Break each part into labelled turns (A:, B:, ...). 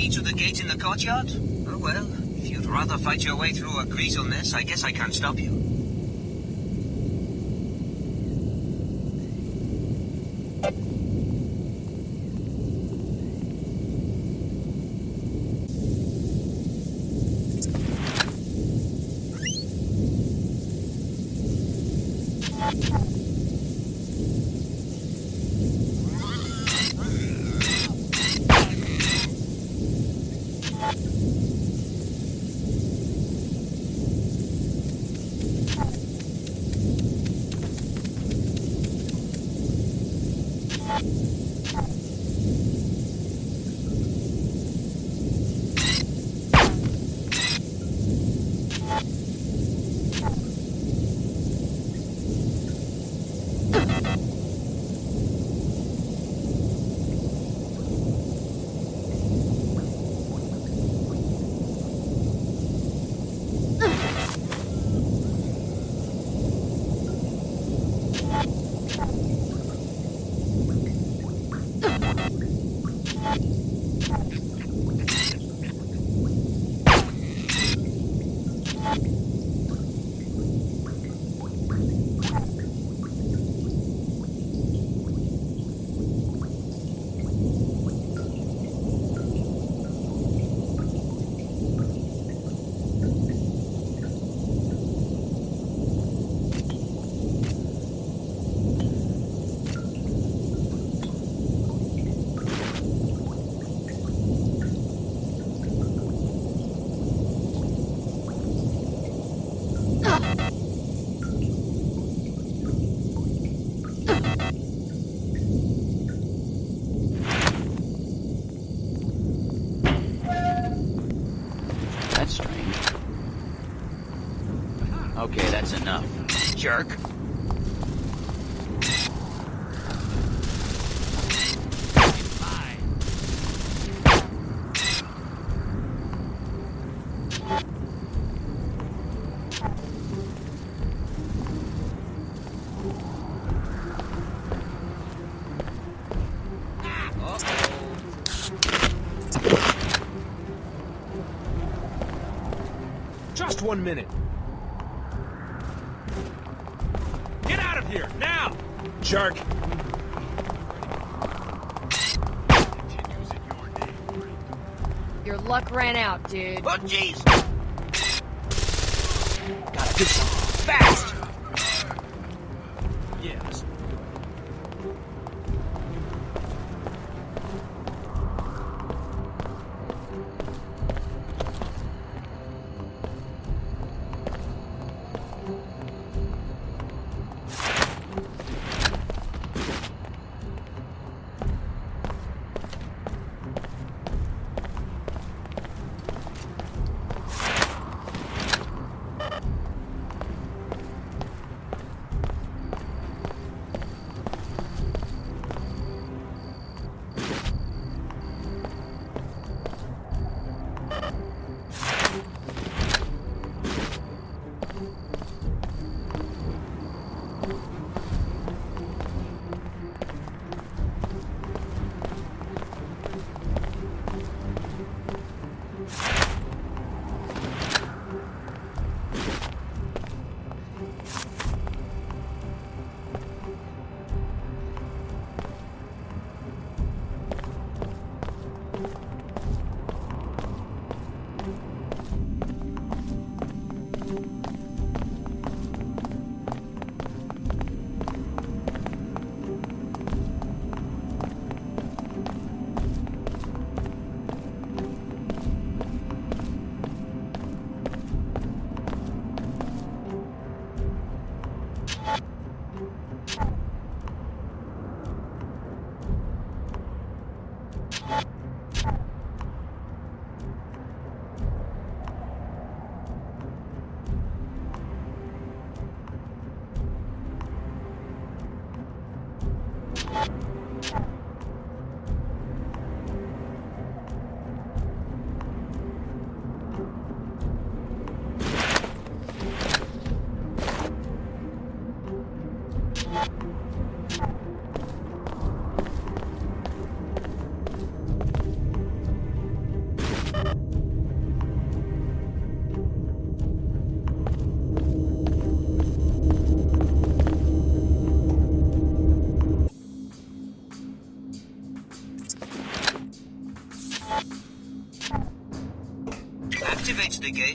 A: key to the gate in the courtyard? Oh well, if you'd rather fight your way through a greasel mess, I guess I can't stop you.
B: That's strange. Okay, that's enough. Jerk.
C: Just 1 minute. Get out of here, now! Jerk.
D: Your luck ran out, dude.
A: Oh, jeez!
B: Gotta do something fast!
C: Yes.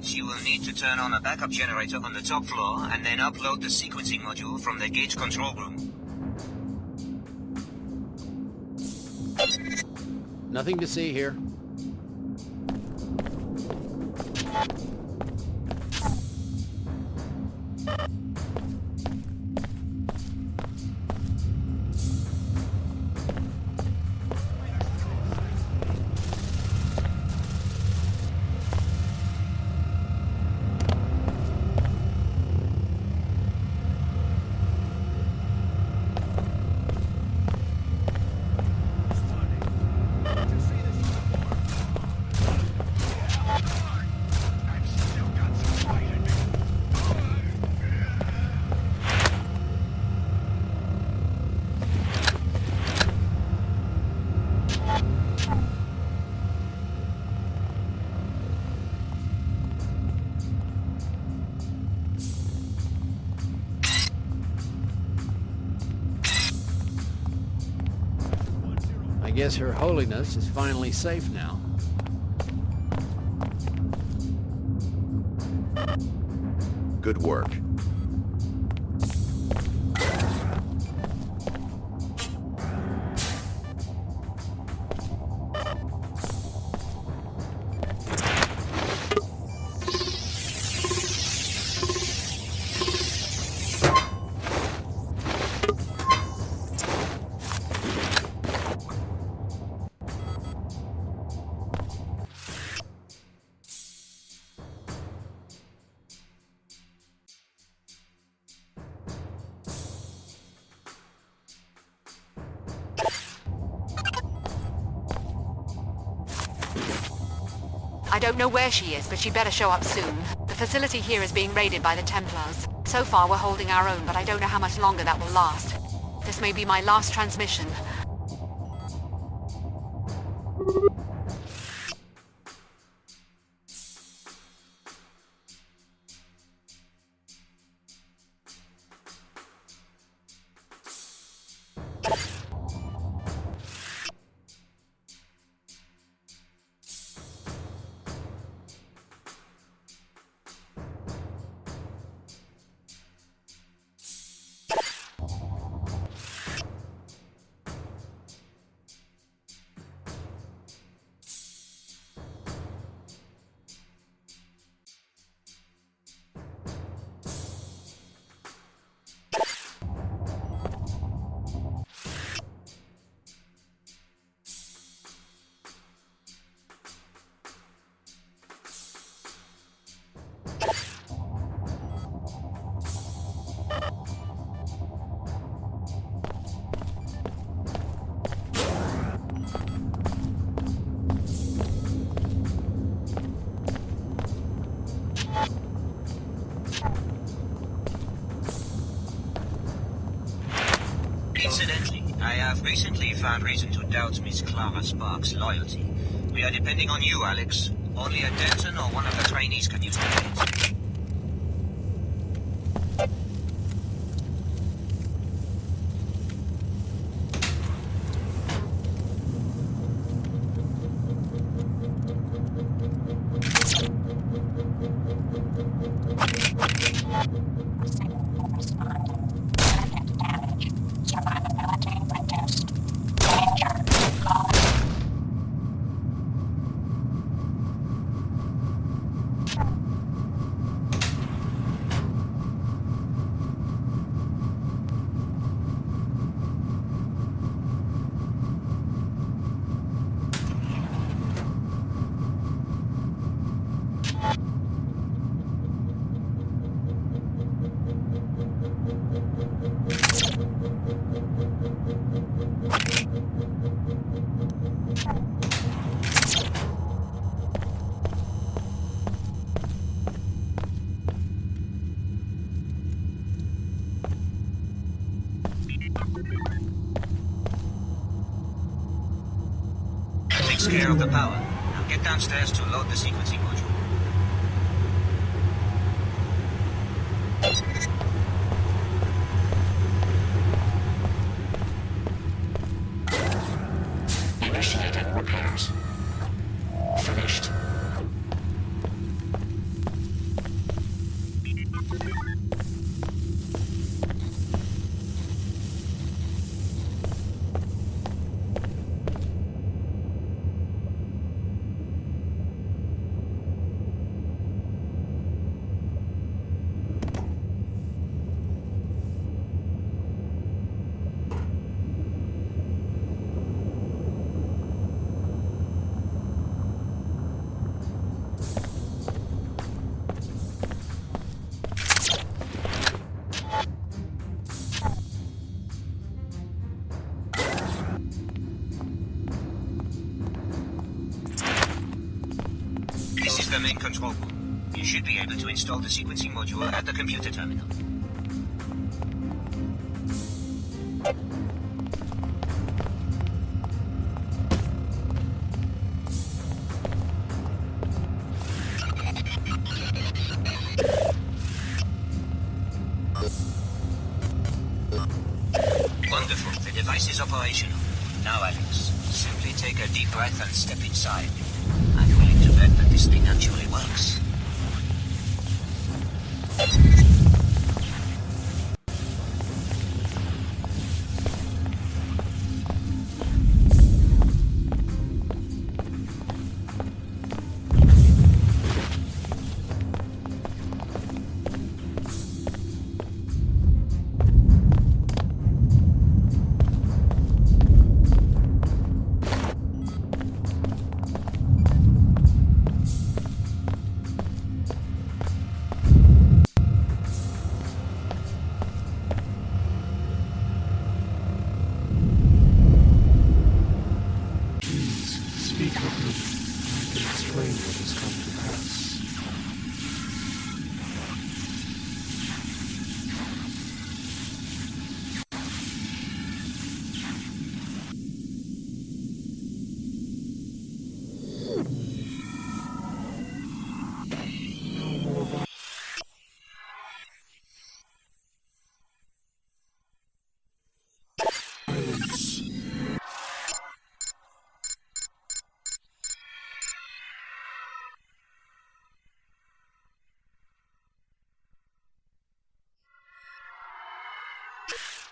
A: it, you will need to turn on a backup generator on the top floor and then upload the sequencing module from the gate control room.
E: Nothing to see here. I guess Her Holiness is finally safe now.
F: Good work.
G: I don't know where she is, but she'd better show up soon. The facility here is being raided by the Templars. So far, we're holding our own, but I don't know how much longer that will last. This may be my last transmission.
A: Incidentally, I have recently found reason to doubt Miss Clara Sparks' loyalty. We are depending on you, Alex. Only a Denton or one of the trainees can use the gate. Takes care of the power. Now get downstairs to load the sequencing module.
H: Initiating repairs. Finished.
A: the main control room. You should be able to install the sequencing module at the computer terminal. Wonderful. The device is operational. Now, Alex, simply take a deep breath and step inside. I'm willing to bet that this thing actually works.
H: Speak of me. I can explain what has come to pass.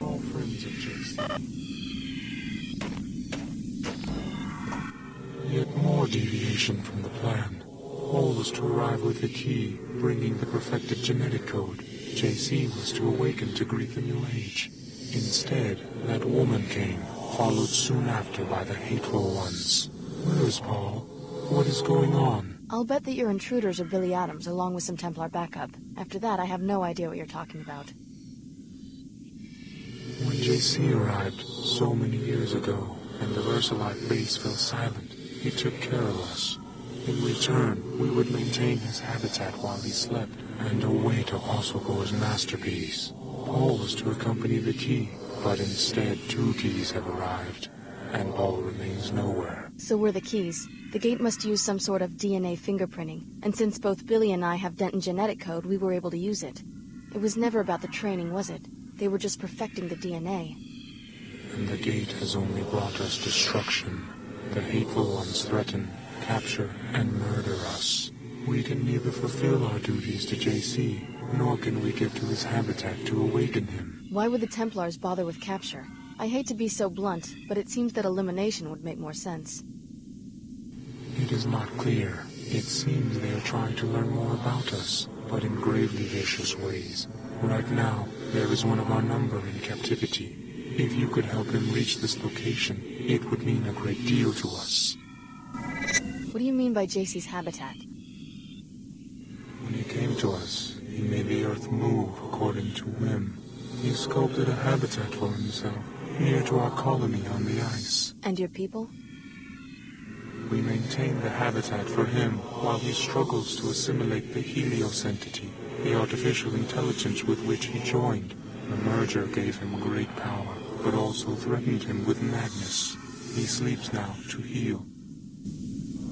H: All friends of JC. Yet more deviation from the plan. All was to arrive with the key, bringing the perfected genetic code. JC was to awaken to greet the new age. Instead, that woman came, followed soon after by the hateful ones. Where is Paul? What is going on?
D: I'll bet that your intruders are Billy Adams, along with some Templar backup. After that, I have no idea what you're talking about.
H: When JC arrived so many years ago, and the Versalite base fell silent, he took care of us. In return, we would maintain his habitat while he slept, and away to Ossogore's masterpiece. Paul was to accompany the key, but instead 2 keys have arrived, and Paul remains nowhere.
D: So we're the keys. The gate must use some sort of DNA fingerprinting, and since both Billy and I have Denton genetic code, we were able to use it. It was never about the training, was it? They were just perfecting the DNA.
H: And the gate has only brought us destruction. The hateful ones threaten, capture, and murder us. We can neither fulfill our duties to JC, nor can we get to his habitat to awaken him.
D: Why would the Templars bother with capture? I hate to be so blunt, but it seems that elimination would make more sense.
H: It is not clear. It seems they are trying to learn more about us, but in gravely vicious ways. Right now, there is one of our number in captivity. If you could help him reach this location, it would mean a great deal to us.
D: What do you mean by JC's habitat?
H: When he came to us, he made the earth move according to whim. He sculpted a habitat for himself, near to our colony on the ice.
D: And your people?
H: We maintain the habitat for him while he struggles to assimilate the Helios entity, the artificial intelligence with which he joined. The merger gave him great power, but also threatened him with madness. He sleeps now to heal.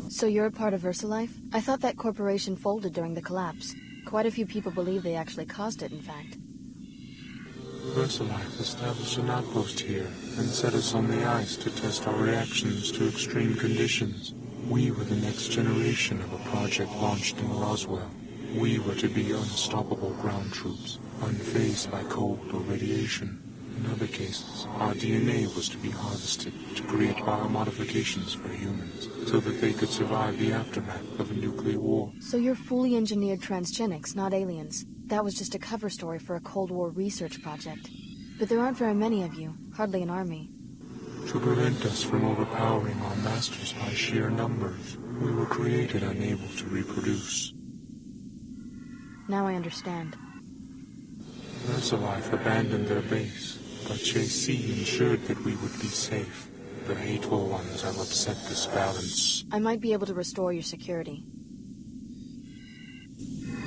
D: So you're a part of VersaLife? I thought that corporation folded during the collapse. Quite a few people believe they actually caused it, in fact.
H: VersaLife established an outpost here and set us on the ice to test our reactions to extreme conditions. We were the next generation of a project launched in Roswell. We were to be unstoppable ground troops, unfazed by cold or radiation. In other cases, our DNA was to be harvested to create biomodifications for humans, so that they could survive the aftermath of a nuclear war.
D: So you're fully engineered transgenics, not aliens. That was just a cover story for a Cold War research project. But there aren't very many of you, hardly an army.
H: To prevent us from overpowering our masters by sheer numbers, we were created unable to reproduce.
D: Now I understand.
H: VersaLife abandoned their base, but JC ensured that we would be safe. The hateful ones have upset this balance.
D: I might be able to restore your security.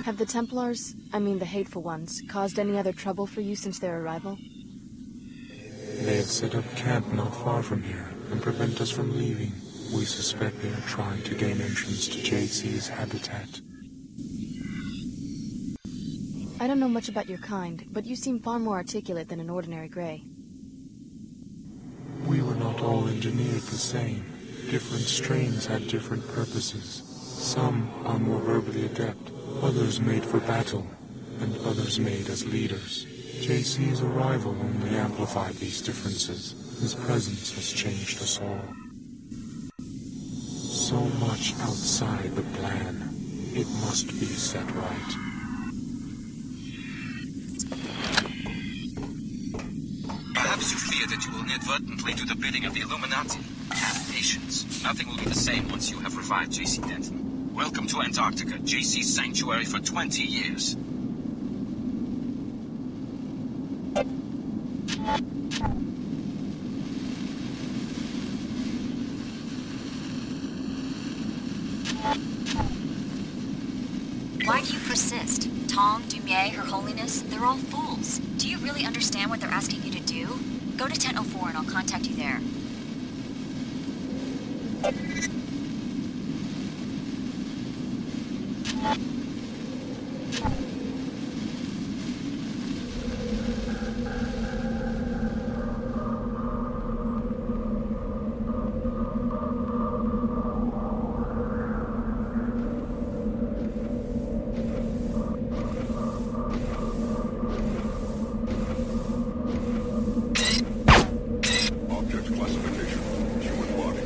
D: Have the Templars, I mean the hateful ones, caused any other trouble for you since their arrival?
H: They have set up camp not far from here and prevent us from leaving. We suspect they are trying to gain entrance to JC's habitat.
D: I don't know much about your kind, but you seem far more articulate than an ordinary Grey.
H: We were not all engineered the same. Different strains had different purposes. Some are more verbally adept, others made for battle, and others made as leaders. JC's arrival only amplified these differences. His presence has changed us all. So much outside the plan. It must be set right.
A: Perhaps you fear that you will inadvertently do the bidding of the Illuminati. Have patience. Nothing will be the same once you have revived JC Denton. Welcome to Antarctica, JC's sanctuary for 20 years.
I: Why do you persist? Tom, Dumier, Her Holiness, they're all fools. Do you really understand what they're asking you to do? Go to 1004 and I'll contact you there.
F: Object classification. Human body.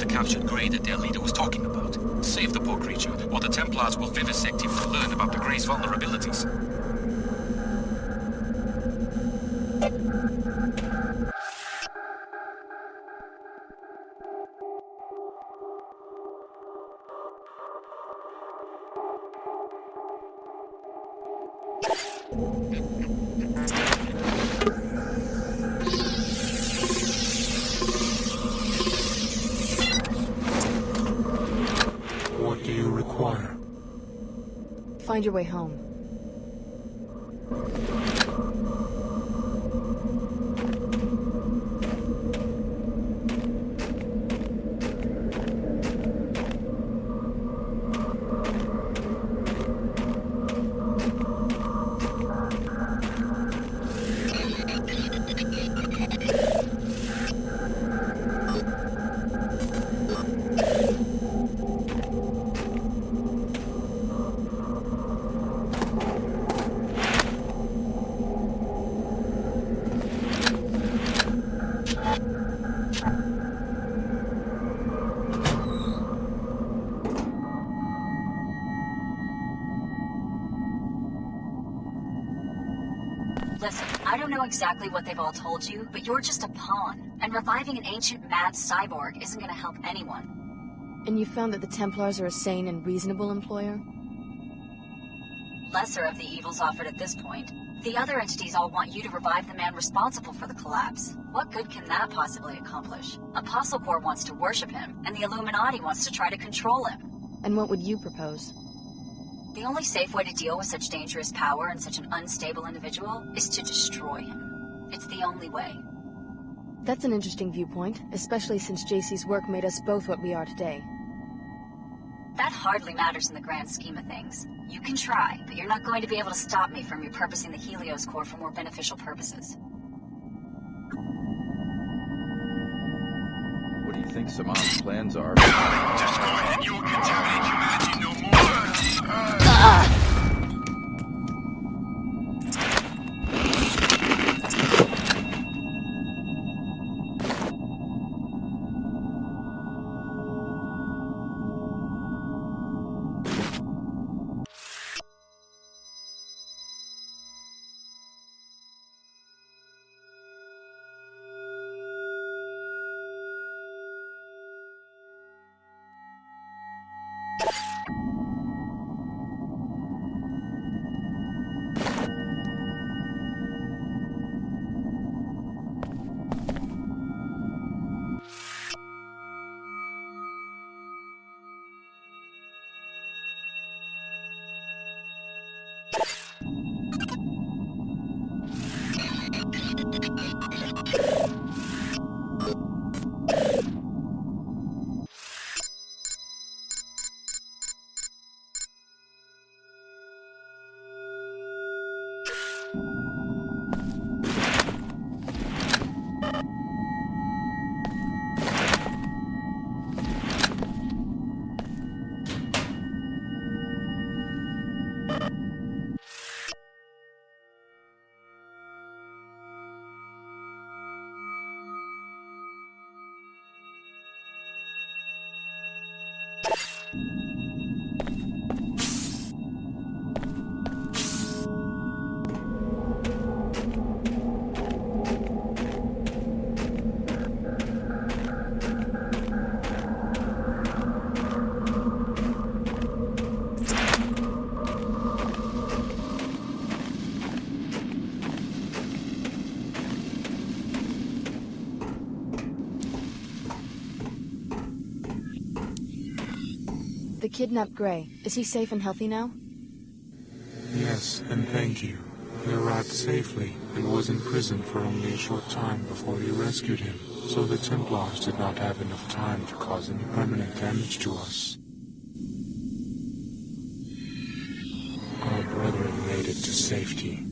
C: Captured Grey that their leader was talking about. Save the poor creature, or the Templars will vivisect him to learn about the Grey's vulnerabilities.
H: What do you require?
D: Find your way home.
I: Listen, I don't know exactly what they've all told you, but you're just a pawn. And reviving an ancient mad cyborg isn't gonna help anyone.
D: And you found that the Templars are a sane and reasonable employer?
I: Lesser of the evils offered at this point. The other entities all want you to revive the man responsible for the collapse. What good can that possibly accomplish? Apostle Corps wants to worship him, and the Illuminati wants to try to control him.
D: And what would you propose?
I: The only safe way to deal with such dangerous power and such an unstable individual is to destroy him. It's the only way.
D: That's an interesting viewpoint, especially since JC's work made us both what we are today.
I: That hardly matters in the grand scheme of things. You can try, but you're not going to be able to stop me from repurposing the Helios core for more beneficial purposes.
J: What do you think Saman's plans are?
F: Just go ahead. You will contaminate humanity no more.
D: The kidnapped Gray, is he safe and healthy now?
H: Yes, and thank you. He arrived safely and was imprisoned for only a short time before you rescued him, so the Templars did not have enough time to cause any permanent damage to us. Our brethren made it to safety.